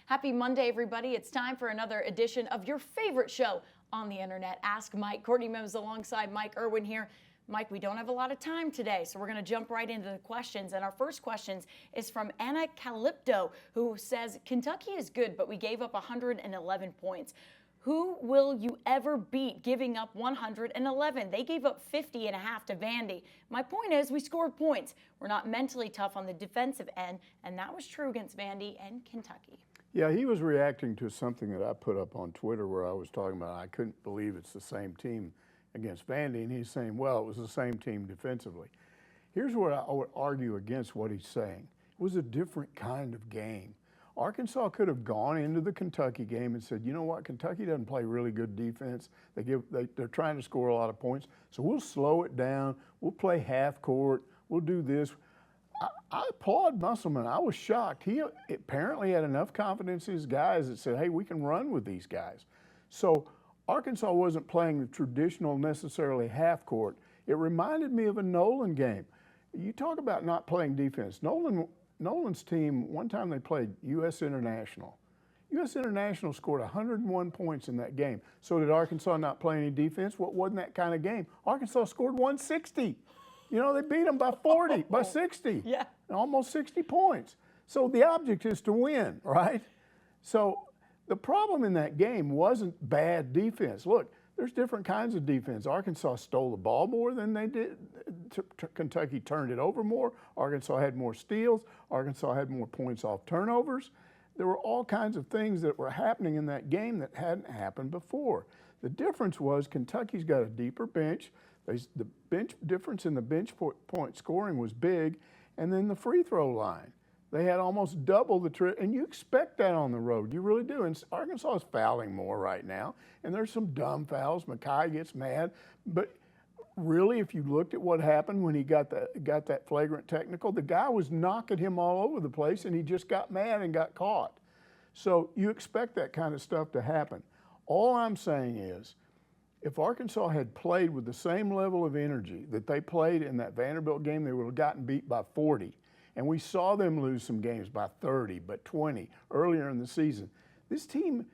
Happy Monday, everybody. It's time for another edition of your favorite show on the internet, Ask Mike. Courtney Mims alongside Mike Irwin here. Mike, we don't have a lot of time today, so we're going to jump right into the questions. And our first question is from Anna Calypto, who says, Kentucky is good, but we gave up 111 points. Who will you ever beat giving up 111? They gave up 50 and a half to Vandy. My point is we scored points. We're not mentally tough on the defensive end, and that was true against Vandy and Kentucky. Yeah, he was reacting to something that I put up on Twitter where I was talking about I couldn't believe it's the same team against Vandy, and he's saying, well, it was the same team defensively. Here's where I would argue against what he's saying. It was a different kind of game. Arkansas could have gone into the Kentucky game and said, you know what, Kentucky doesn't play really good defense. They're trying to score a lot of points, so we'll slow it down. We'll play half court. We'll do this. I applaud Musselman. I was shocked. He apparently had enough confidence in his guys that said, hey, we can run with these guys. So Arkansas wasn't playing the traditional necessarily half court. It reminded me of a Nolan game. You talk about not playing defense. Nolan's team, one time they played U.S. International. U.S. International scored 101 points in that game. So did Arkansas not play any defense? What wasn't that kind of game? Arkansas scored 160. You know, they beat them by 40, by 60, yeah, almost 60 points. So the object is to win, right? So the problem in that game wasn't bad defense. Look, there's different kinds of defense. Arkansas stole the ball more than they did. Kentucky turned it over more. Arkansas had more steals. Arkansas had more points off turnovers. There were all kinds of things that were happening in that game that hadn't happened before. The difference was Kentucky's got a deeper bench. The bench difference in the bench point scoring was big, and then the free throw line. They had almost double the trip, and you expect that on the road. You really do. And Arkansas is fouling more right now, and there's some dumb fouls. Mackay gets mad, but really, if you looked at what happened when he got that flagrant technical, the guy was knocking him all over the place, and he just got mad and got caught. So you expect that kind of stuff to happen. All I'm saying is, if Arkansas had played with the same level of energy that they played in that Vanderbilt game, they would have gotten beat by 40. And we saw them lose some games by 30, but 20 earlier in the season. This team,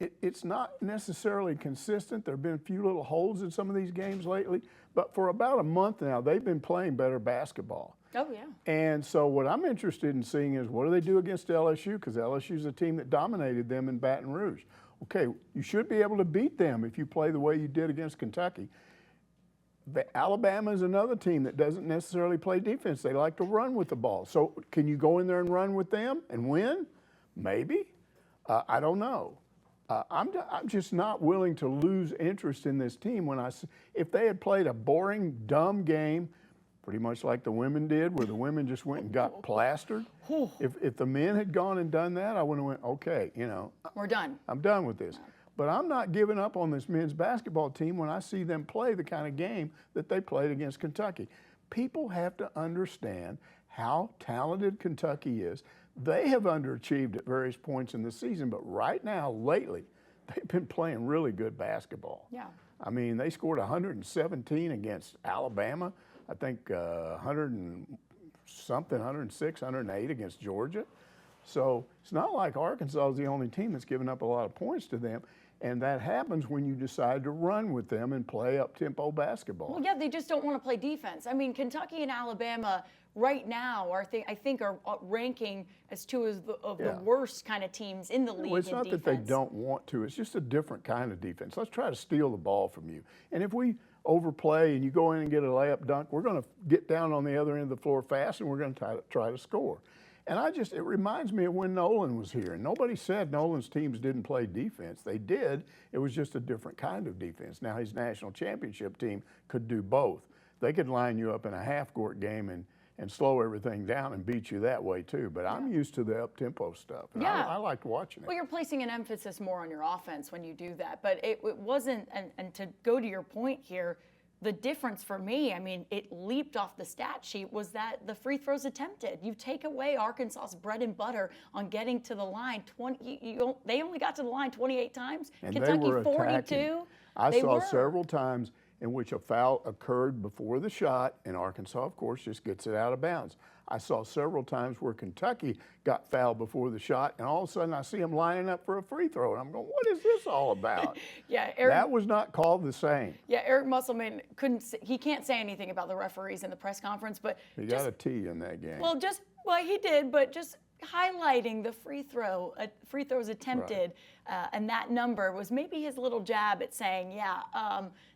it's not necessarily consistent. There have been a few little holes in some of these games lately, but for about a month now, they've been playing better basketball. Oh, yeah. And so what I'm interested in seeing is what do they do against LSU? Because LSU is a team that dominated them in Baton Rouge. Okay, you should be able to beat them if you play the way you did against Kentucky. Alabama is another team that doesn't necessarily play defense. They like to run with the ball. So can you go in there and run with them and win? Maybe. I don't know. I'm just not willing to lose interest in this team if they had played a boring, dumb game, pretty much like the women did, where the women just went and got plastered. If the men had gone and done that, I would have went, okay, you know. We're done. I'm done with this. But I'm not giving up on this men's basketball team when I see them play the kind of game that they played against Kentucky. People have to understand how talented Kentucky is. They have underachieved at various points in the season, but right now, lately, they've been playing really good basketball. Yeah. I mean, they scored 117 against Alabama. I think 100 and something, 106, 108 against Georgia. So it's not like Arkansas is the only team that's given up a lot of points to them. And that happens when you decide to run with them and play up-tempo basketball. Well, yeah, they just don't want to play defense. I mean, Kentucky and Alabama right now I think are ranking as two of the worst kind of teams in the league. Well, it's not defense. that they don't want to. It's just a different kind of defense. Let's try to steal the ball from you. And if we overplay and you go in and get a layup dunk, we're going to get down on the other end of the floor fast and we're going to try to score. And it reminds me of when Nolan was here. And nobody said Nolan's teams didn't play defense. They did. It was just a different kind of defense. Now, his national championship team could do both. They could line you up in a half-court game and slow everything down and beat you that way, too. But I'm used to the up-tempo stuff. And yeah. I liked watching it. Well, you're placing an emphasis more on your offense when you do that. But it wasn't, and to go to your point here, the difference for me, I mean, it leaped off the stat sheet, was that the free throws attempted. You take away Arkansas's bread and butter on getting to the line. They only got to the line 28 times. And Kentucky, they were 42. I saw several times in which a foul occurred before the shot, and Arkansas, of course, just gets it out of bounds. I saw several times where Kentucky got fouled before the shot, and all of a sudden I see them lining up for a free throw, and I'm going, what is this all about? Yeah, that was not called the same. Yeah, Eric Musselman he can't say anything about the referees in the press conference, but He got a T in that game. Well, he did, but just highlighting the free throws attempted, and that number was maybe his little jab at saying,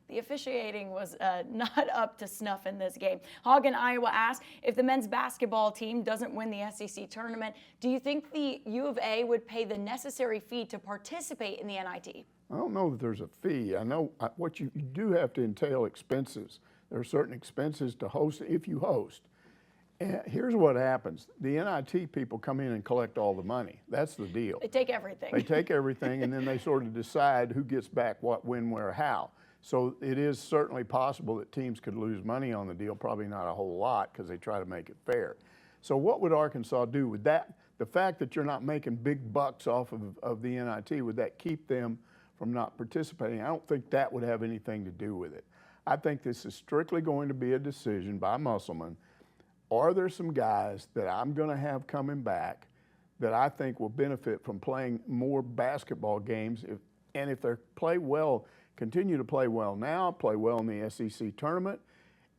the officiating was not up to snuff in this game. Hog in Iowa asked, if the men's basketball team doesn't win the SEC tournament, do you think the U of A would pay the necessary fee to participate in the NIT? I don't know that there's a fee. I know what you do have to entail expenses. There are certain expenses to host if you host. And here's what happens. The NIT people come in and collect all the money. That's the deal. They take everything. They take everything, and then they sort of decide who gets back what, when, where, how. So it is certainly possible that teams could lose money on the deal, probably not a whole lot because they try to make it fair. So what would Arkansas do with that? The fact that you're not making big bucks off of the NIT, would that keep them from not participating? I don't think that would have anything to do with it. I think this is strictly going to be a decision by Musselman. Are there some guys that I'm going to have coming back that I think will benefit from playing more basketball games? If they play well, continue to play well now, play well in the SEC tournament,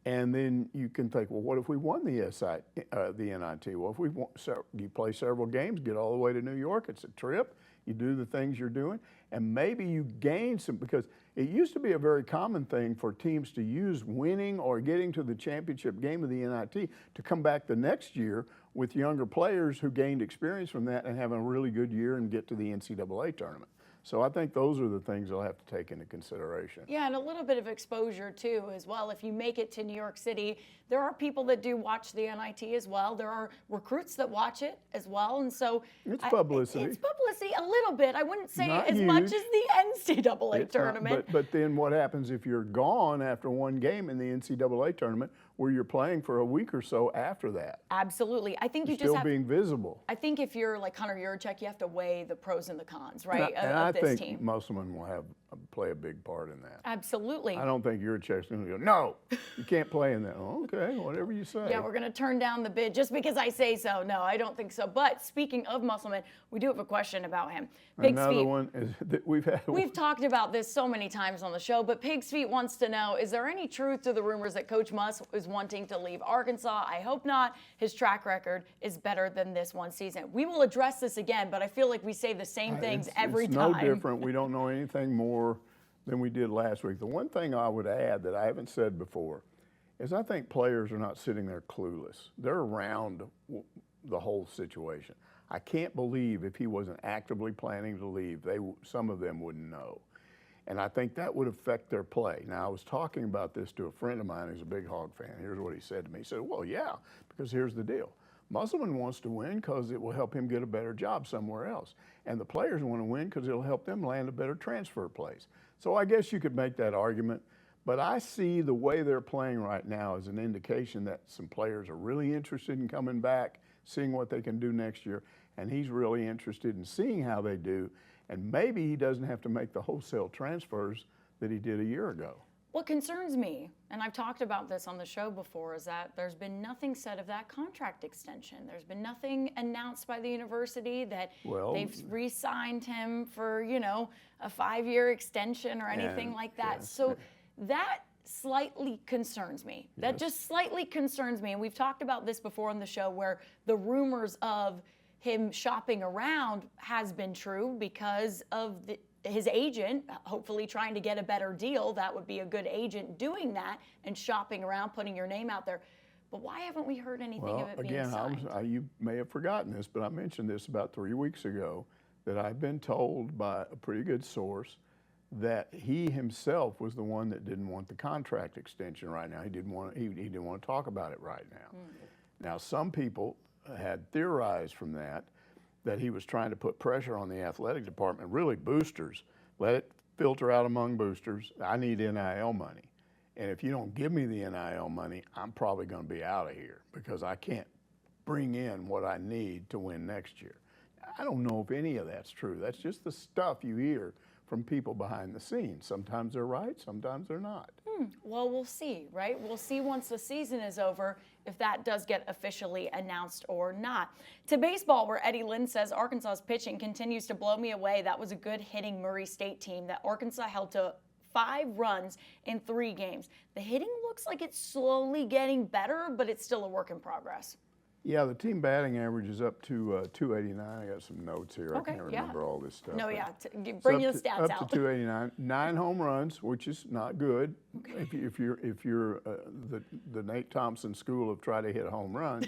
and then you can think, well, what if we won the NIT? Well, if you play several games, get all the way to New York, it's a trip, you do the things you're doing, and maybe you gain some, because it used to be a very common thing for teams to use winning or getting to the championship game of the NIT to come back the next year with younger players who gained experience from that and have a really good year and get to the NCAA tournament. So I think those are the things they'll have to take into consideration. Yeah, and a little bit of exposure too as well. If you make it to New York City, there are people that do watch the NIT as well. There are recruits that watch it as well, and so it's publicity. It's publicity a little bit. I wouldn't say not as huge. much as the NCAA tournament. But then what happens if you're gone after one game in the NCAA tournament, where you're playing for a week or so after that? Absolutely. I think you're you just still being visible. I think if you're like Connor Yurchek, you have to weigh the pros and the cons, right? And I think team. Musselman will play a big part in that. Absolutely. I don't think Yurchek's going to go, no, you can't play in that. Oh, okay, whatever you say. Yeah, we're going to turn down the bid just because I say so. No, I don't think so. But speaking of Musselman, we do have a question about him. Another one is that we've talked about this so many times on the show, but Pig's Feet wants to know, is there any truth to the rumors that Coach Muss is wanting to leave Arkansas? I hope not. His track record is better than this one season. We will address this again, but I feel like we say the same things every time. It's no different. We don't know anything more than we did last week. The one thing I would add that I haven't said before is I think players are not sitting there clueless. They're around the whole situation. I can't believe if he wasn't actively planning to leave, some of them wouldn't know. And I think that would affect their play. Now, I was talking about this to a friend of mine who's a big Hog fan. Here's what he said to me. He said, well, yeah, because here's the deal. Musselman wants to win because it will help him get a better job somewhere else. And the players want to win because it'll help them land a better transfer place. So I guess you could make that argument. But I see the way they're playing right now as an indication that some players are really interested in coming back, seeing what they can do next year. And he's really interested in seeing how they do. And maybe he doesn't have to make the wholesale transfers that he did a year ago. What concerns me, and I've talked about this on the show before, is that there's been nothing said of that contract extension. There's been nothing announced by the university that they've re-signed him for, a 5-year extension or anything like that. Yes. So that slightly concerns me. Yes. That just slightly concerns me. And we've talked about this before on the show where the rumors of him shopping around has been true because of his agent hopefully trying to get a better deal. That would be a good agent doing that and shopping around, putting your name out there. But why haven't we heard anything of it being signed? You may have forgotten this, but I mentioned this about 3 weeks ago, that I've been told by a pretty good source that he himself was the one that didn't want the contract extension right now. He didn't want to talk about it right now. Now, some people had theorized from that he was trying to put pressure on the athletic department, really boosters. Let it filter out among boosters. I need NIL money. And if you don't give me the NIL money, I'm probably going to be out of here because I can't bring in what I need to win next year. I don't know if any of that's true. That's just the stuff you hear from people behind the scenes. Sometimes they're right, sometimes they're not. Well, we'll see, right? We'll see once the season is over if that does get officially announced or not. To baseball, where Eddie Lynn says Arkansas's pitching continues to blow me away. That was a good hitting Murray State team that Arkansas held to 5 runs in 3 games. The hitting looks like it's slowly getting better, but it's still a work in progress. Yeah, the team batting average is up to 289. I got some notes here. Okay, I can't remember all this stuff. No, yeah. Bring your stats out. Up to 289. 9 home runs, which is not good. Okay. If you're the Nate Thompson school of try to hit home runs,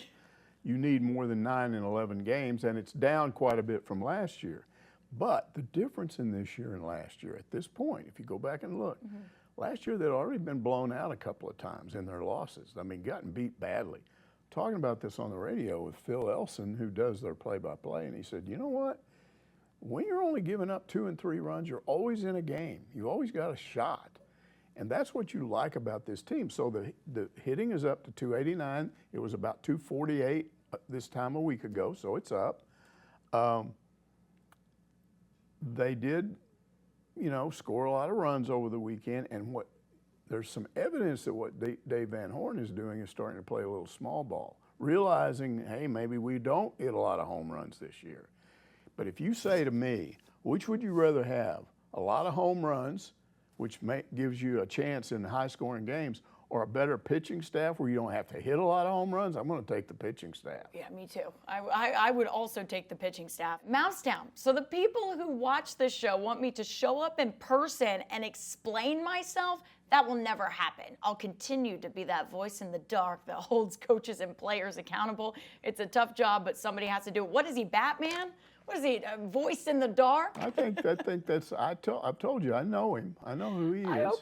you need more than 9 in 11 games, and it's down quite a bit from last year. But the difference in this year and last year, at this point, if you go back and look, last year they'd already been blown out a couple of times in their losses. I mean, gotten beat badly. Talking about this on the radio with Phil Elson, who does their play-by-play, and he said, you know what? When you're only giving up 2 and 3 runs, you're always in a game. You always got a shot. And that's what you like about this team. So the hitting is up to 289. It was about 248 this time a week ago, so it's up. They did, score a lot of runs over the weekend, and there's some evidence that what Dave Van Horn is doing is starting to play a little small ball, realizing, hey, maybe we don't hit a lot of home runs this year. But if you say to me, which would you rather have, a lot of home runs, which gives you a chance in high-scoring games, or a better pitching staff where you don't have to hit a lot of home runs, I'm going to take the pitching staff. Yeah, me too. I would also take the pitching staff. Mousetown. So the people who watch this show want me to show up in person and explain myself. That will never happen. I'll continue to be that voice in the dark that holds coaches and players accountable. It's a tough job, but somebody has to do it. What is he, Batman? What is he, a voice in the dark? I think that's. I've told you, I know him. I know who he is. Okay, all right.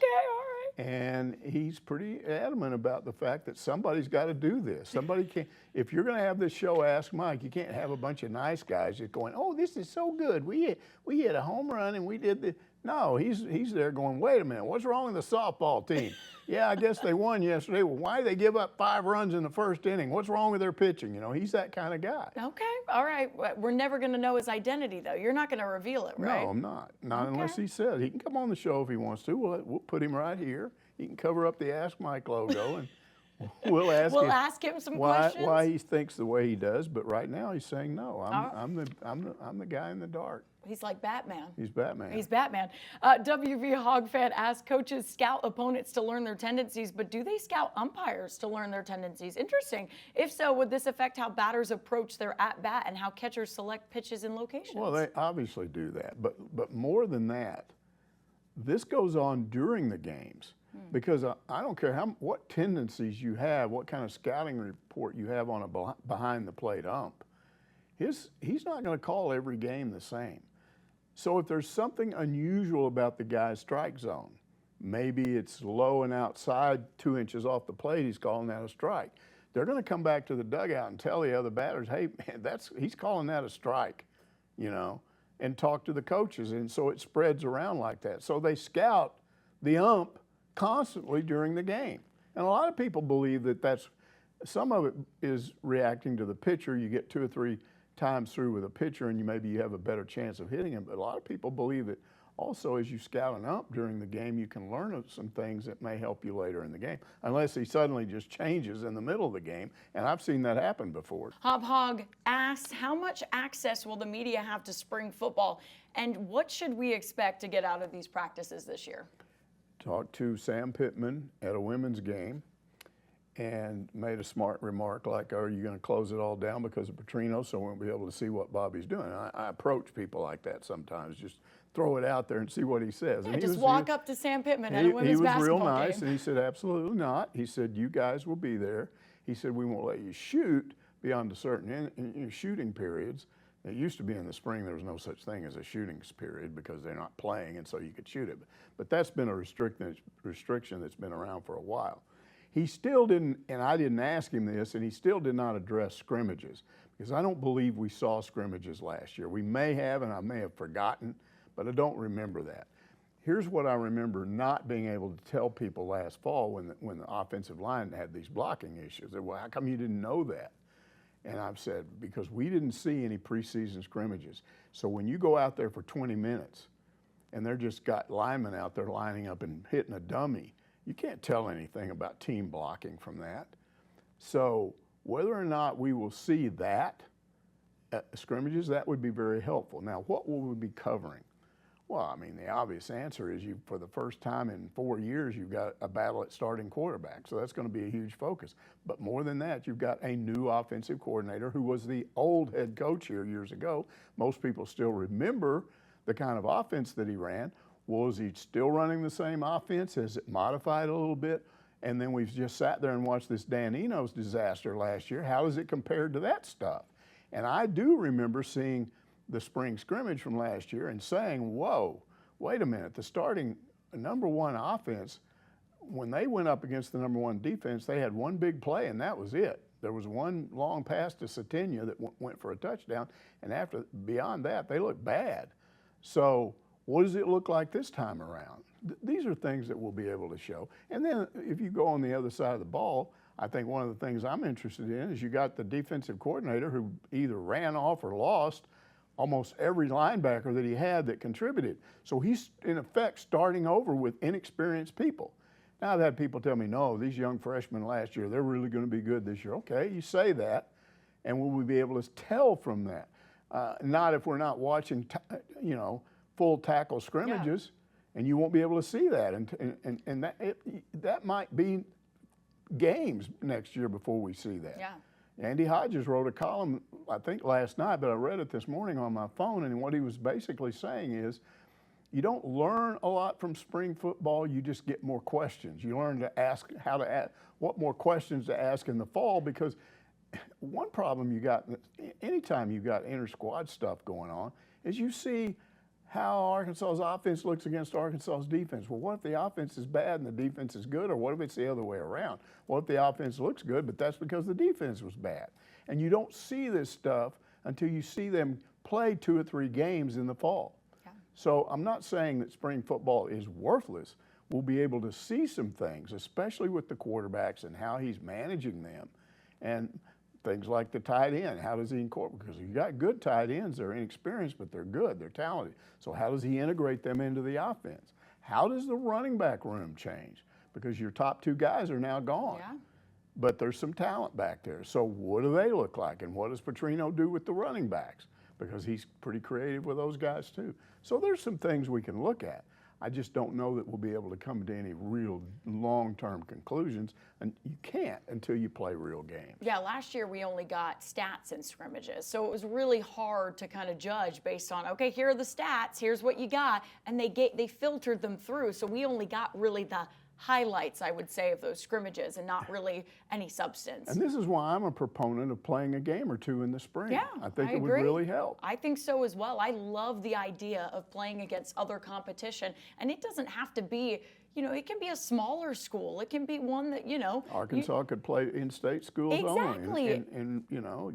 And he's pretty adamant about the fact that somebody's got to do this. Somebody can't. If you're going to have this show, Ask Mike, you can't have a bunch of nice guys just going, "Oh, this is so good. We hit a home run and we did the." No, he's there going, wait a minute, what's wrong with the softball team? Yeah, I guess they won yesterday. Well, why did they give up 5 runs in the first inning? What's wrong with their pitching? He's that kind of guy. Okay, all right. We're never going to know his identity, though. You're not going to reveal it, right? No, I'm not. Not unless he says. He can come on the show if he wants to. We'll put him right here. He can cover up the Ask Mike logo, and we'll ask him some questions. Why he thinks the way he does. But right now he's saying no. I'm the guy in the dark. He's like Batman. He's Batman. He's Batman. WV Hog Fan asks, coaches scout opponents to learn their tendencies, but do they scout umpires to learn their tendencies? Interesting. If so, would this affect how batters approach their at-bat and how catchers select pitches and locations? Well, they obviously do that. But more than that, this goes on during the games. Because I don't care what tendencies you have, what kind of scouting report you have on a behind-the-plate ump. He's not going to call every game the same. So if there's something unusual about the guy's strike zone, maybe it's low and outside 2 inches off the plate, he's calling that a strike. They're going to come back to the dugout and tell the other batters, hey, man, he's calling that a strike, and talk to the coaches. And so it spreads around like that. So they scout the ump constantly during the game. And a lot of people believe that some of it is reacting to the pitcher. You get 2 or 3 times through with a pitcher and maybe you have a better chance of hitting him. But a lot of people believe that also as you scout an ump during the game, you can learn some things that may help you later in the game, unless he suddenly just changes in the middle of the game. And I've seen that happen before. Hog asks, how much access will the media have to spring football? And what should we expect to get out of these practices this year? Talked to Sam Pittman at a women's game and made a smart remark like, are you going to close it all down because of Petrino so we won't be able to see what Bobby's doing? I approach people like that sometimes, just throw it out there and see what he says. Yeah, and just walk up to Sam Pittman at a women's basketball game. He was real nice, and he said, absolutely not. He said, you guys will be there. He said, we won't let you shoot beyond a certain shooting periods. It used to be in the spring there was no such thing as a shooting period because they're not playing, and so you could shoot it. But that's been a restriction that's been around for a while. He still didn't, and I didn't ask him this, and he still did not address scrimmages because I don't believe we saw scrimmages last year. We may have, and I may have forgotten, but I don't remember that. Here's what I remember not being able to tell people last fall when the offensive line had these blocking issues. They said, well, how come you didn't know that? And I've said, because we didn't see any preseason scrimmages. So when you go out there for 20 minutes and they're just got linemen out there lining up and hitting a dummy, you can't tell anything about team blocking from that. So whether or not we will see that at scrimmages, that would be very helpful. Now, what will we be covering? Well, I mean, the obvious answer is for the first time in 4 years, you've got a battle at starting quarterback. So that's going to be a huge focus. But more than that, you've got a new offensive coordinator who was the old head coach here years ago. Most people still remember the kind of offense that he ran. Was he still running the same offense? Has it modified a little bit? And then we've just sat there and watched this Dan Enos disaster last year. How is it compared to that stuff? And I do remember seeing the spring scrimmage from last year and saying, whoa, wait a minute, the starting number one offense, when they went up against the number one defense, they had one big play and that was it. There was one long pass to Satenia that went for a touchdown, and beyond that, they looked bad. So what does it look like this time around? These are things that we'll be able to show. And then if you go on the other side of the ball, I think one of the things I'm interested in is you got the defensive coordinator who either ran off or lost almost every linebacker that he had that contributed. So he's, in effect, starting over with inexperienced people. Now, I've had people tell me, no, these young freshmen last year, they're really going to be good this year. Okay, you say that, and will we be able to tell from that? Not if we're not watching, full tackle scrimmages, and you won't be able to see that. And that might be games next year before we see that. Yeah. Andy Hodges wrote a column, I think last night, but I read it this morning on my phone, and what he was basically saying is, you don't learn a lot from spring football, you just get more questions. You learn to ask what more questions to ask in the fall, because one problem you got, anytime you've got inter-squad stuff going on, is you see how Arkansas's offense looks against Arkansas's defense. Well, what if the offense is bad and the defense is good, or what if it's the other way around? What if the offense looks good, but that's because the defense was bad? And you don't see this stuff until you see them play 2 or 3 games in the fall. Yeah. So I'm not saying that spring football is worthless. We'll be able to see some things, especially with the quarterbacks and how he's managing them. And things like the tight end, how does he incorporate? Because you got good tight ends, they're inexperienced, but they're good, they're talented. So how does he integrate them into the offense? How does the running back room change? Because your top 2 guys are now gone. Yeah. But there's some talent back there. So what do they look like? And what does Petrino do with the running backs? Because he's pretty creative with those guys too. So there's some things we can look at. I just don't know that we'll be able to come to any real long-term conclusions, and you can't until you play real games. Yeah, last year we only got stats in scrimmages, so it was really hard to kind of judge based on, okay, here are the stats, here's what you got, and they filtered them through, so we only got really the highlights, I would say, of those scrimmages and not really any substance. And this is why I'm a proponent of playing a game or 2 in the spring. Yeah, I think it would really help. I think so as well. I love the idea of playing against other competition, and it doesn't have to be, it can be a smaller school. It can be one that, Arkansas could play in-state schools only and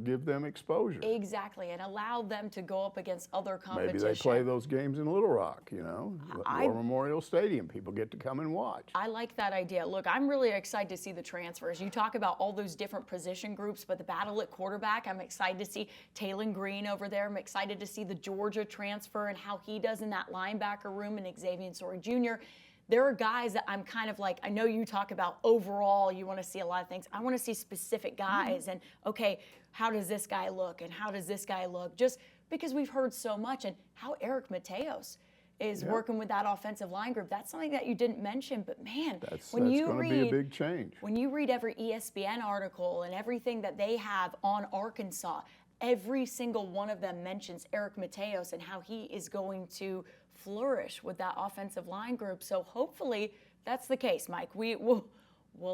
give them exposure. Exactly, and allow them to go up against other competition. Maybe they play those games in Little Rock, War Memorial Stadium. People get to come and watch. I like that idea. Look, I'm really excited to see the transfers. You talk about all those different position groups, but the battle at quarterback, I'm excited to see Taylon Green over there. I'm excited to see the Georgia transfer and how he does in that linebacker room, and Xavier Sorey Jr. There are guys that I'm kind of like, I know you talk about overall, you want to see a lot of things. I want to see specific guys and, okay, how does this guy look and how does this guy look? Just because we've heard so much, and how Eric Mateos is working with that offensive line group. That's something that you didn't mention, but man, that's going to be a big change. When you read every ESPN article and everything that they have on Arkansas, every single one of them mentions Eric Mateos and how he is going to flourish with that offensive line group. So hopefully that's the case, Mike. We'll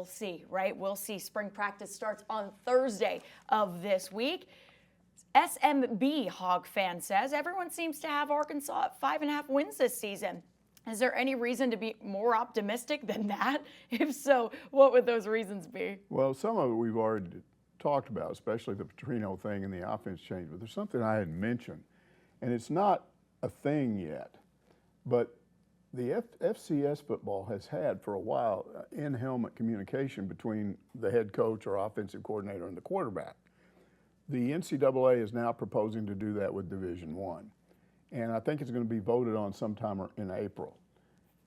see, right? We'll see. Spring practice starts on Thursday of this week. SMB Hog fan says, everyone seems to have Arkansas at 5.5 wins this season. Is there any reason to be more optimistic than that? If so, what would those reasons be? Well, some of it we've already talked about, especially the Petrino thing and the offense change. But there's something I hadn't mentioned, and it's not a thing yet. But the FCS football has had for a while in-helmet communication between the head coach or offensive coordinator and the quarterback. The NCAA is now proposing to do that with Division I, and I think it's going to be voted on sometime in April.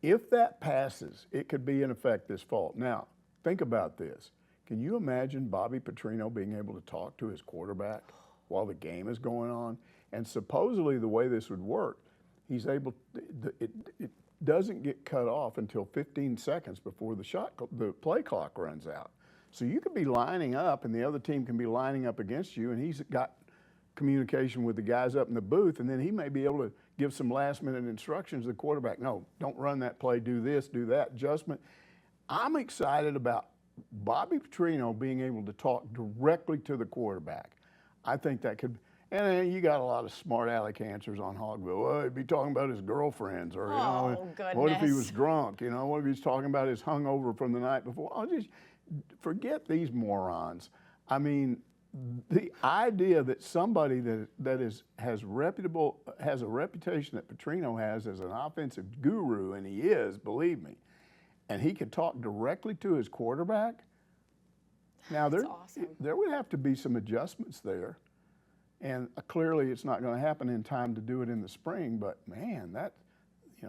If that passes, it could be in effect this fall. Now, think about this. Can you imagine Bobby Petrino being able to talk to his quarterback while the game is going on? And supposedly the way this would work, he's able, it doesn't get cut off until 15 seconds before the play clock runs out. So you could be lining up and the other team can be lining up against you, and he's got communication with the guys up in the booth, and then he may be able to give some last-minute instructions to the quarterback. No, don't run that play, do this, do that, adjustment. I'm excited about Bobby Petrino being able to talk directly to the quarterback. I think that could, and then you got a lot of smart aleck answers on Hogville. Well, he'd be talking about his girlfriends, or what if he was drunk? What if he's talking about his hungover from the night before? Oh, just forget these morons. I mean, the idea that somebody has a reputation that Petrino has as an offensive guru, and he is, believe me, and he could talk directly to his quarterback. Now there would have to be some adjustments there, and clearly it's not going to happen in time to do it in the spring. But man,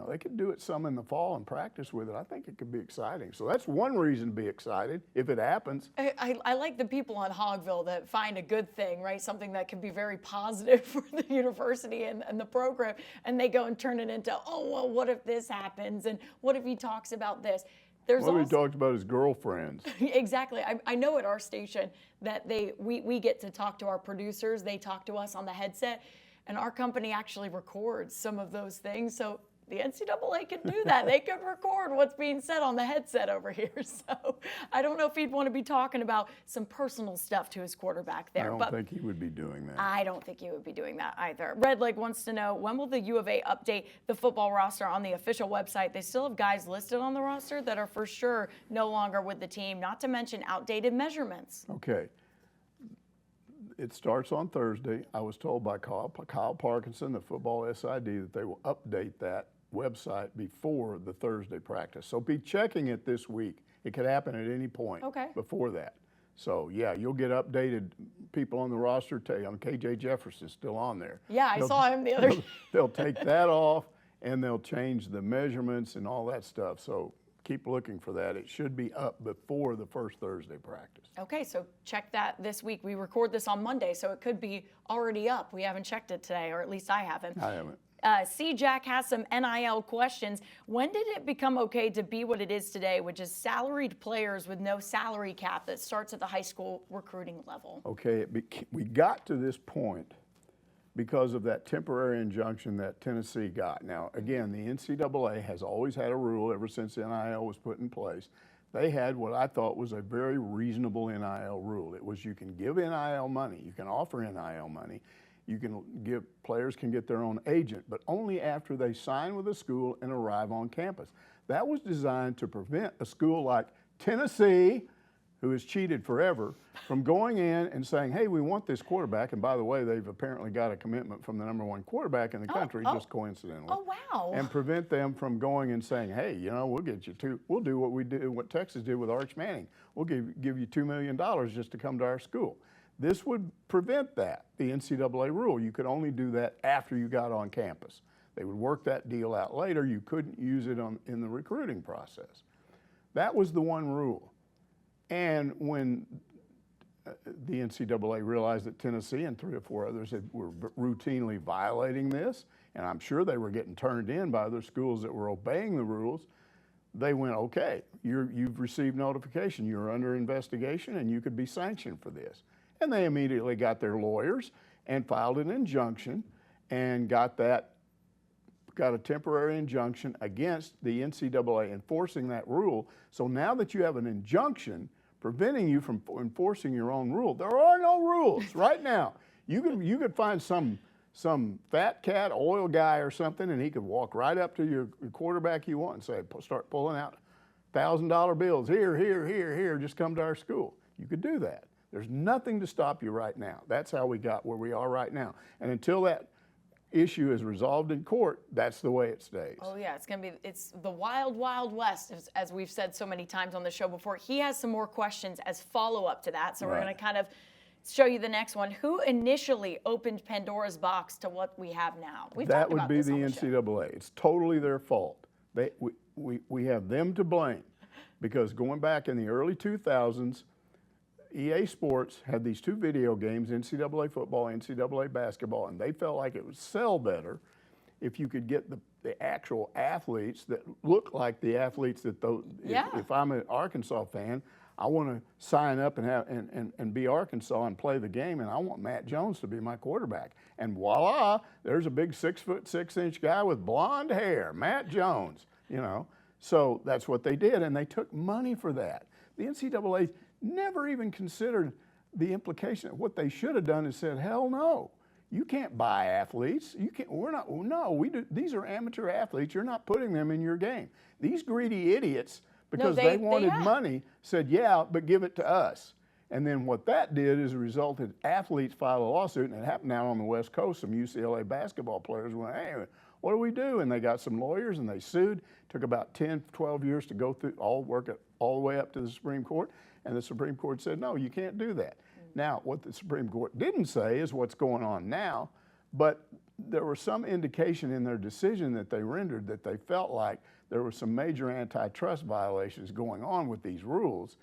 they could do it some in the fall and practice with it. I think it could be exciting. So that's one reason to be excited if it happens. I like the people on Hogville that find a good thing, right? Something that can be very positive for the university and the program, and they go and turn it into, oh, well, what if this happens? And what if he talks about this? What if he talked about his girlfriends? Exactly. I know at our station that we get to talk to our producers. They talk to us on the headset, and our company actually records some of those things. So the NCAA could do that. They could record what's being said on the headset over here. So I don't know if he'd want to be talking about some personal stuff to his quarterback there. I don't think he would be doing that. I don't think he would be doing that either. Redleg wants to know, when will the U of A update the football roster on the official website? They still have guys listed on the roster that are for sure no longer with the team, not to mention outdated measurements. Okay. It starts on Thursday. I was told by Kyle Parkinson, the football SID, that they will update that website before the Thursday practice. So be checking it this week. It could happen at any point before that. So, yeah, you'll get updated people on the roster. KJ Jefferson's still on there. Yeah, I saw him the other day. They'll take that off, and they'll change the measurements and all that stuff. So keep looking for that. It should be up before the first Thursday practice. Okay, so check that this week. We record this on Monday, so it could be already up. We haven't checked it today, or at least I haven't. I haven't. C-Jack has some NIL questions. When did it become okay to be what it is today, which is salaried players with no salary cap that starts at the high school recruiting level? Okay, we got to this point because of that temporary injunction that Tennessee got. Now, again, the NCAA has always had a rule ever since NIL was put in place. They had what I thought was a very reasonable NIL rule. It was you can give NIL money, you can offer NIL money, players can get their own agent, but only after they sign with a school and arrive on campus. That was designed to prevent a school like Tennessee, who has cheated forever, from going in and saying, hey, we want this quarterback. And by the way, they've apparently got a commitment from the #1 quarterback in the country, just coincidentally. Oh, wow. And prevent them from going and saying, hey, we'll get you we'll do what Texas did with Arch Manning. We'll give you $2 million just to come to our school. This would prevent that, the NCAA rule. You could only do that after you got on campus. They would work that deal out later. You couldn't use it in the recruiting process. That was the one rule. And when the NCAA realized that Tennessee and 3 or 4 others were routinely violating this, and I'm sure they were getting turned in by other schools that were obeying the rules, they went, okay, you've received notification, you're under investigation, and you could be sanctioned for this. And they immediately got their lawyers and filed an injunction and got a temporary injunction against the NCAA enforcing that rule. So now that you have an injunction preventing you from enforcing your own rule, there are no rules right now. You could find some fat cat oil guy or something, and he could walk right up to your quarterback you want and say, start pulling out $1,000 bills. Here, just come to our school. You could do that. There's nothing to stop you right now. That's how we got where we are right now. And until that issue is resolved in court, that's the way it stays. Oh yeah, it's the wild, wild west, as we've said so many times on the show before. He has some more questions as follow-up to that, so we're going to kind of show you the next one. Who initially opened Pandora's box to what we have now? That would be the NCAA. It's totally their fault. We have them to blame, because going back in the early 2000s, EA Sports had these two video games, NCAA football, NCAA basketball, and they felt like it would sell better if you could get the actual athletes that look like the athletes that those. Yeah. If I'm an Arkansas fan, I want to sign up and have and be Arkansas and play the game, and I want Matt Jones to be my quarterback. And voila, there's a big 6'6" guy with blonde hair, Matt Jones. You know, so that's what they did, and they took money for that. The NCAA never even considered the implication. What they should have done is said, hell no. You can't buy athletes. You can't. We're not. No, we do. These are amateur athletes. You're not putting them in your game. These greedy idiots, because they wanted money, said, yeah, but give it to us. And then what that did is resulted athletes filed a lawsuit, and it happened out on the West Coast. Some UCLA basketball players went, hey, what do we do? And they got some lawyers and they sued. Took about 10, 12 years to go through, all the way up to the Supreme Court. And the Supreme Court said, no, you can't do that. Now, what the Supreme Court didn't say is what's going on now, but there was some indication in their decision that they rendered that they felt like there were some major antitrust violations going on with these rules,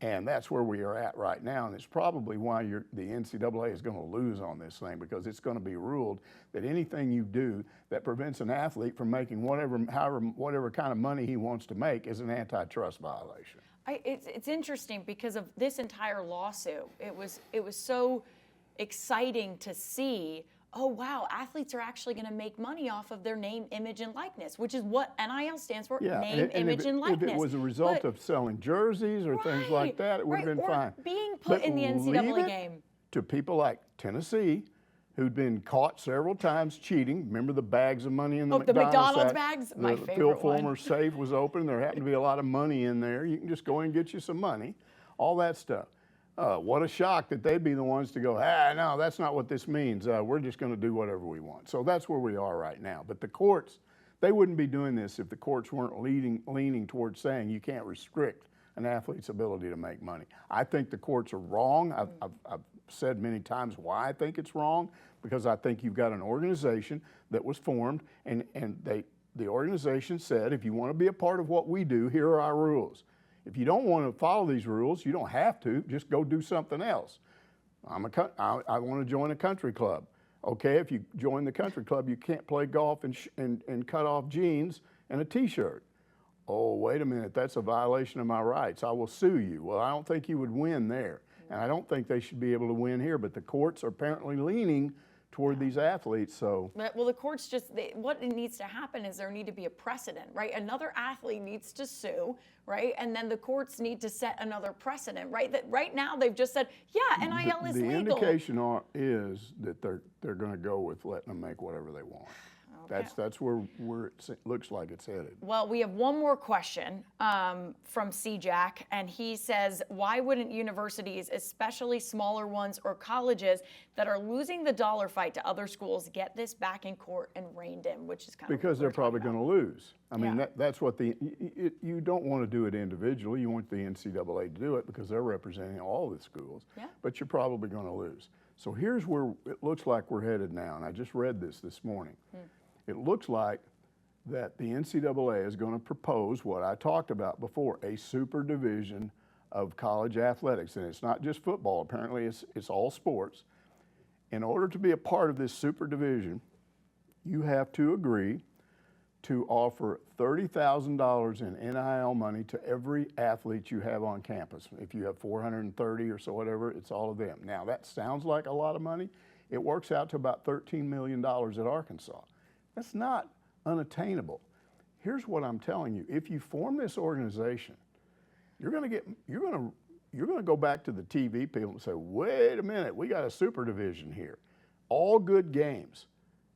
and that's where we are at right now, and it's probably why the NCAA is going to lose on this thing, because it's going to be ruled that anything you do that prevents an athlete from making whatever kind of money he wants to make is an antitrust violation. It's interesting because of this entire lawsuit. It was so exciting to see, oh wow, athletes are actually going to make money off of their name, image, and likeness, which is what NIL stands for, name, image, and likeness. If it was a result of selling jerseys or things like that, it would have been fine. Being put in the NCAA game. To people like Tennessee, who'd been caught several times cheating. Remember the bags of money in the McDonald's bags? My favorite Phil Fulmer's safe was open. There happened to be a lot of money in there. You can just go in and get you some money, all that stuff. What a shock that they'd be the ones to go, no, that's not what this means. We're just going to do whatever we want. So that's where we are right now. But the courts, they wouldn't be doing this if the courts weren't leaning towards saying you can't restrict an athlete's ability to make money. I think the courts are wrong. I've said many times why I think it's wrong, because I think you've got an organization that was formed, and the organization said, if you want to be a part of what we do, here are our rules. If you don't want to follow these rules, you don't have to. Just go do something else. I want to join a country club. Okay, if you join the country club, you can't play golf and cut off jeans and a T-shirt. Oh, wait a minute, that's a violation of my rights. I will sue you. Well, I don't think you would win there. And I don't think they should be able to win here, but the courts are apparently leaning toward these athletes. So, well, the courts what needs to happen is there need to be a precedent, right? Another athlete needs to sue, right? And then the courts need to set another precedent, right? That right now they've just said, yeah, NIL is legal. The indication is that they're going to go with letting them make whatever they want. Okay. That's where it looks like it's headed. Well, we have one more question from C-Jack, and he says, why wouldn't universities, especially smaller ones or colleges that are losing the dollar fight to other schools, get this back in court and reined in, which is kind of because they're probably going to lose. I mean, that's what you don't want to do it individually. You want the NCAA to do it because they're representing all the schools, but you're probably going to lose. So here's where it looks like we're headed now, and I just read this morning. It looks like that the NCAA is going to propose what I talked about before, a super division of college athletics. And it's not just football, apparently it's all sports. In order to be a part of this super division, you have to agree to offer $30,000 in NIL money to every athlete you have on campus. If you have 430 or so, whatever, it's all of them. Now that sounds like a lot of money. It works out to about $13 million at Arkansas. That's not unattainable. Here's what I'm telling you. If you form this organization, you're going to go back to the TV people and say, wait a minute, we got a super division here. All good games.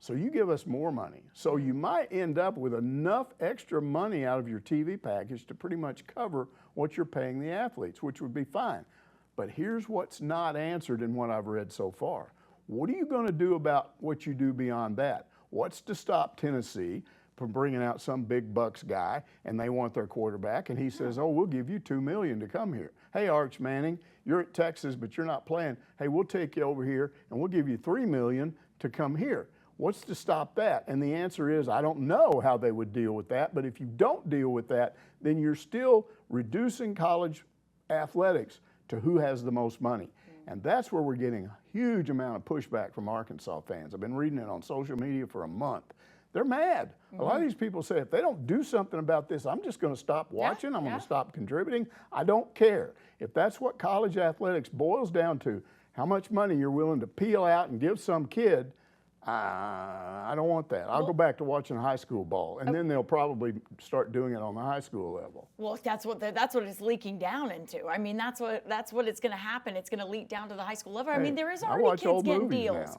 So you give us more money. So you might end up with enough extra money out of your TV package to pretty much cover what you're paying the athletes, which would be fine. But here's what's not answered in what I've read so far. What are you going to do about what you do beyond that? What's to stop Tennessee from bringing out some big bucks guy and they want their quarterback and he says, oh, we'll give you $2 million to come here. Hey, Arch Manning, you're at Texas, but you're not playing. Hey, we'll take you over here and we'll give you $3 million to come here. What's to stop that? And the answer is, I don't know how they would deal with that, but if you don't deal with that, then you're still reducing college athletics to who has the most money. And that's where we're getting a huge amount of pushback from Arkansas fans. I've been reading it on social media for a month. They're mad. A lot of these people say, if they don't do something about this, I'm just going to stop watching. I'm going to stop contributing. I don't care. If that's what college athletics boils down to, how much money you're willing to peel out and give some kid, I don't want that. I'll go back to watching high school ball, and then they'll probably start doing it on the high school level. Well, that's what it's leaking down into. I mean, that's what it's going to happen. It's going to leak down to the high school level. I mean, there is already kids getting deals. Now.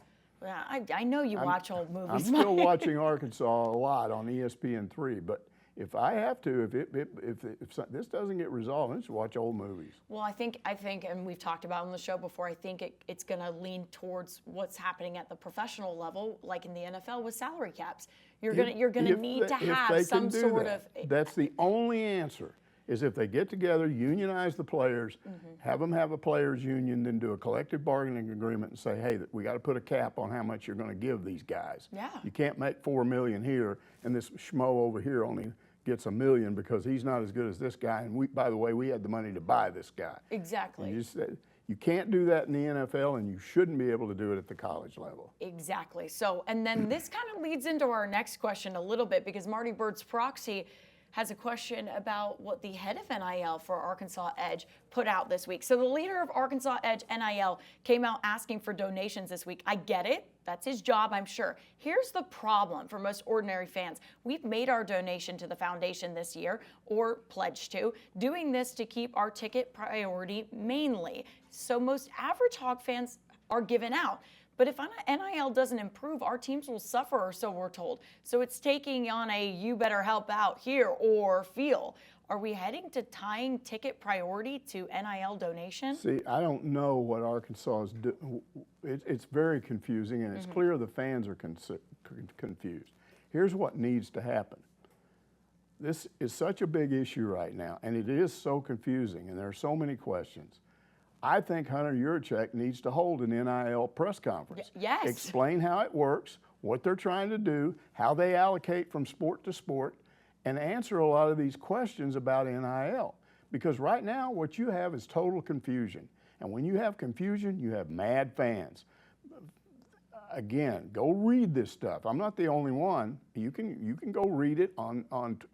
I know you watch old movies. I'm still watching Arkansas a lot on ESPN3, but if I have to, if this doesn't get resolved, I just watch old movies. Well, I think, and we've talked about on the show before, I think it's going to lean towards what's happening at the professional level, like in the NFL with salary caps. You're going to need to have some sort of. That's the only answer. Is if they get together, unionize the players, have them have a players union, then do a collective bargaining agreement and say, hey, we got to put a cap on how much you're going to give these guys. Yeah. You can't make $4 million here and this schmo over here only gets $1 million because he's not as good as this guy. And by the way, we had the money to buy this guy. Exactly. You can't do that in the NFL, and you shouldn't be able to do it at the college level. Exactly. So, and then this kind of leads into our next question a little bit, because Marty Bird's proxy has a question about what the head of NIL for Arkansas Edge put out this week. So the leader of Arkansas Edge NIL came out asking for donations this week. I get it. That's his job, I'm sure. Here's the problem for most ordinary fans. We've made our donation to the foundation this year, or pledged to, doing this to keep our ticket priority mainly. So most average Hog fans are given out. But if NIL doesn't improve, our teams will suffer, or so we're told. So it's taking on a you better help out here or feel. Are we heading to tying ticket priority to NIL donation? See, I don't know what Arkansas is doing. It's very confusing, and it's clear the fans are confused. Here's what needs to happen. This is such a big issue right now, and it is so confusing, and there are so many questions. I think Hunter Yurachek needs to hold an NIL press conference. Yes. Explain how it works, what they're trying to do, how they allocate from sport to sport, and answer a lot of these questions about NIL. Because right now, what you have is total confusion. And when you have confusion, you have mad fans. Again, go read this stuff. I'm not the only one. You can go read it on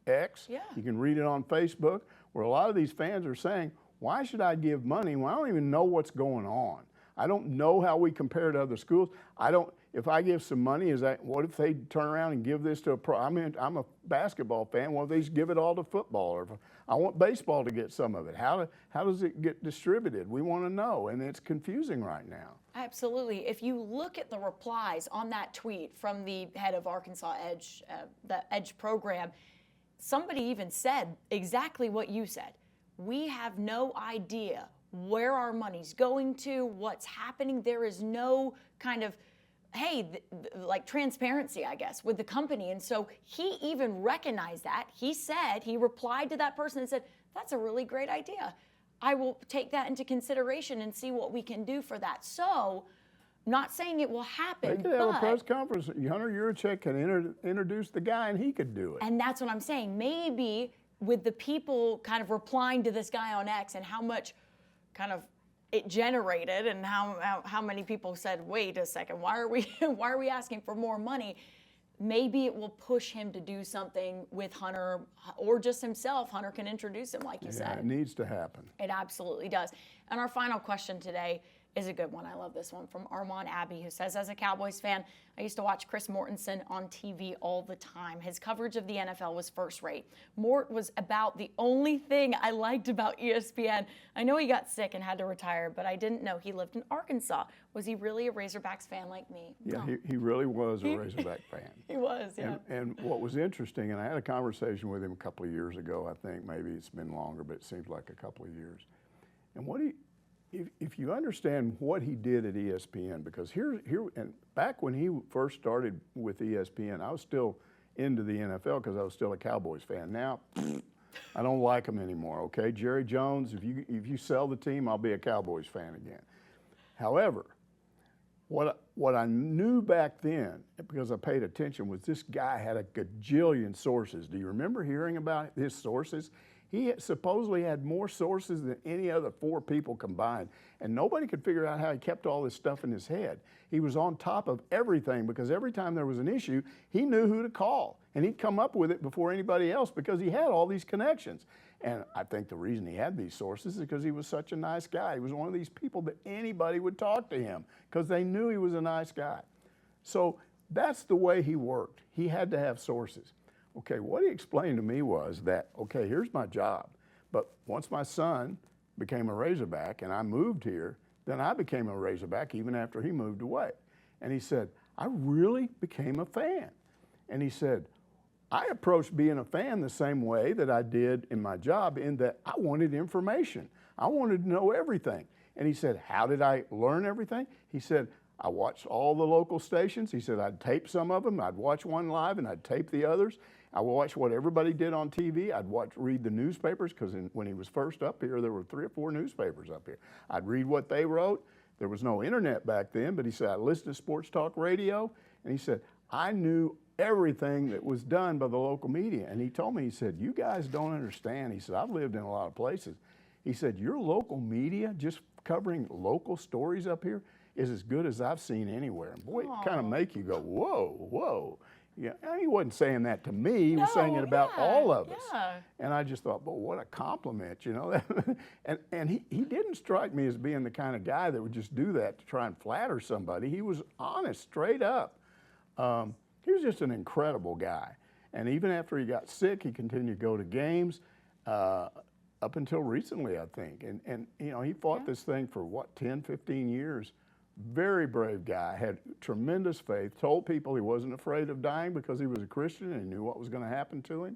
X. Yeah. You can read it on Facebook, where a lot of these fans are saying, why should I give money when I don't even know what's going on? I don't know how we compare to other schools. If I give some money, what if they turn around and give this to a pro? I'm a basketball fan. What if they just give it all to football? Or I want baseball to get some of it. How does it get distributed? We want to know, and it's confusing right now. Absolutely. If you look at the replies on that tweet from the head of Arkansas Edge, the Edge program, somebody even said exactly what you said. We have no idea where our money's going to, what's happening. There is no kind of, like transparency, I guess, with the company. And so he even recognized that. He replied to that person and said, that's a really great idea. I will take that into consideration and see what we can do for that. So, not saying it will happen, they could have a press conference. Hunter Yurachek can introduce the guy, and he could do it. And that's what I'm saying. Maybe with the people kind of replying to this guy on X and how much kind of it generated, and how many people said, wait a second, why are we asking for more money? Maybe it will push him to do something with Hunter, or just himself. Hunter can introduce him, like you said. It needs to happen. It absolutely does. And our final question today is a good one. I love this one from Armand Abbey, who says, as a Cowboys fan, I used to watch Chris Mortensen on TV all the time. His coverage of the NFL was first rate. Mort was about the only thing I liked about ESPN. I know he got sick and had to retire, but I didn't know he lived in Arkansas. Was he really a Razorbacks fan like me? Yeah, No. he really was a Razorback fan. He was, yeah. And what was interesting, and I had a conversation with him a couple of years ago, I think maybe it's been longer, but it seems like a couple of years. And if you understand what he did at ESPN, because and back when he first started with ESPN, I was still into the NFL because I was still a Cowboys fan. Now, I don't like him anymore, okay? Jerry Jones, if you sell the team, I'll be a Cowboys fan again. However, what I knew back then, because I paid attention, was this guy had a gajillion sources. Do you remember hearing about his sources? He supposedly had more sources than any other 4 people combined, and nobody could figure out how he kept all this stuff in his head. He was on top of everything because every time there was an issue, he knew who to call, and he'd come up with it before anybody else because he had all these connections. And I think the reason he had these sources is because he was such a nice guy. He was one of these people that anybody would talk to him because they knew he was a nice guy. So that's the way he worked. He had to have sources. Okay, what he explained to me was that, okay, here's my job, but once my son became a Razorback and I moved here, then I became a Razorback even after he moved away. And he said, I really became a fan. And he said, I approached being a fan the same way that I did in my job, in that I wanted information. I wanted to know everything. And he said, how did I learn everything? He said, I watched all the local stations. He said, I'd tape some of them. I'd watch one live and I'd tape the others. I watched what everybody did on TV. I'd read the newspapers because when he was first up here, there were 3 or 4 newspapers up here. I'd read what they wrote. There was no internet back then, but he said, I listened to sports talk radio. And he said, I knew everything that was done by the local media. And he told me, he said, you guys don't understand. He said, I've lived in a lot of places. He said, your local media, just covering local stories up here, is as good as I've seen anywhere. And boy, it kind of make you go, whoa, whoa. Yeah, he wasn't saying that to me. He was saying it about all of us. Yeah. And I just thought, well, what a compliment, you know. and he didn't strike me as being the kind of guy that would just do that to try and flatter somebody. He was honest, straight up. He was just an incredible guy. And even after he got sick, he continued to go to games up until recently, I think. And you know, he fought this thing for, what, 10, 15 years. Very brave guy, had tremendous faith, told people he wasn't afraid of dying because he was a Christian and he knew what was going to happen to him.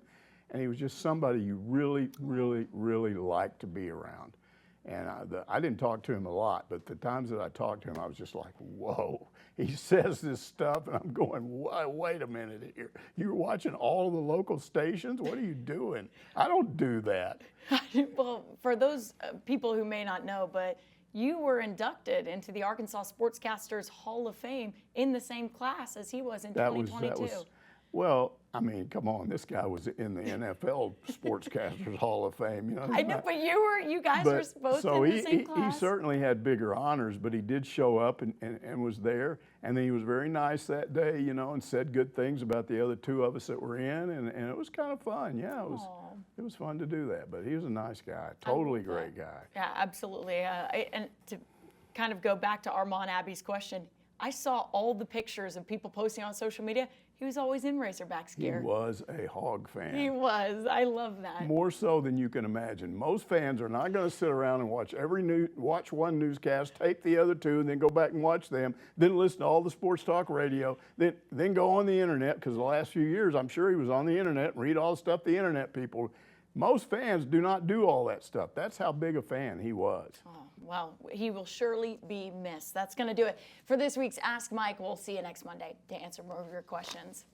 And he was just somebody you really, really, really liked to be around. And I didn't talk to him a lot, but the times that I talked to him, I was just like, whoa. He says this stuff, and I'm going, wait a minute here. You're watching all the local stations? What are you doing? I don't do that. Well, for those people who may not know, but you were inducted into the Arkansas Sportscasters Hall of Fame in the same class as he was in 2022. Well, I mean, come on, this guy was in the NFL Sportscasters Hall of Fame. You know, I know, but you guys were both in the same class. He certainly had bigger honors, but he did show up and was there. And then he was very nice that day, you know, and said good things about the other 2 of us that were in. And it was kind of fun. Yeah, it was fun to do that. But he was a nice guy, totally great guy. Yeah, absolutely. And to kind of go back to Armand Abbey's question, I saw all the pictures of people posting on social media. He was always in Razorbacks gear. He was a Hog fan. He was. I love that. More so than you can imagine. Most fans are not going to sit around and watch one newscast, tape the other 2, and then go back and watch them, then listen to all the sports talk radio, then go on the internet, because the last few years, I'm sure he was on the internet and read all the stuff the internet people. Most fans do not do all that stuff. That's how big a fan he was. Oh, well, he will surely be missed. That's going to do it for this week's Ask Mike. We'll see you next Monday to answer more of your questions.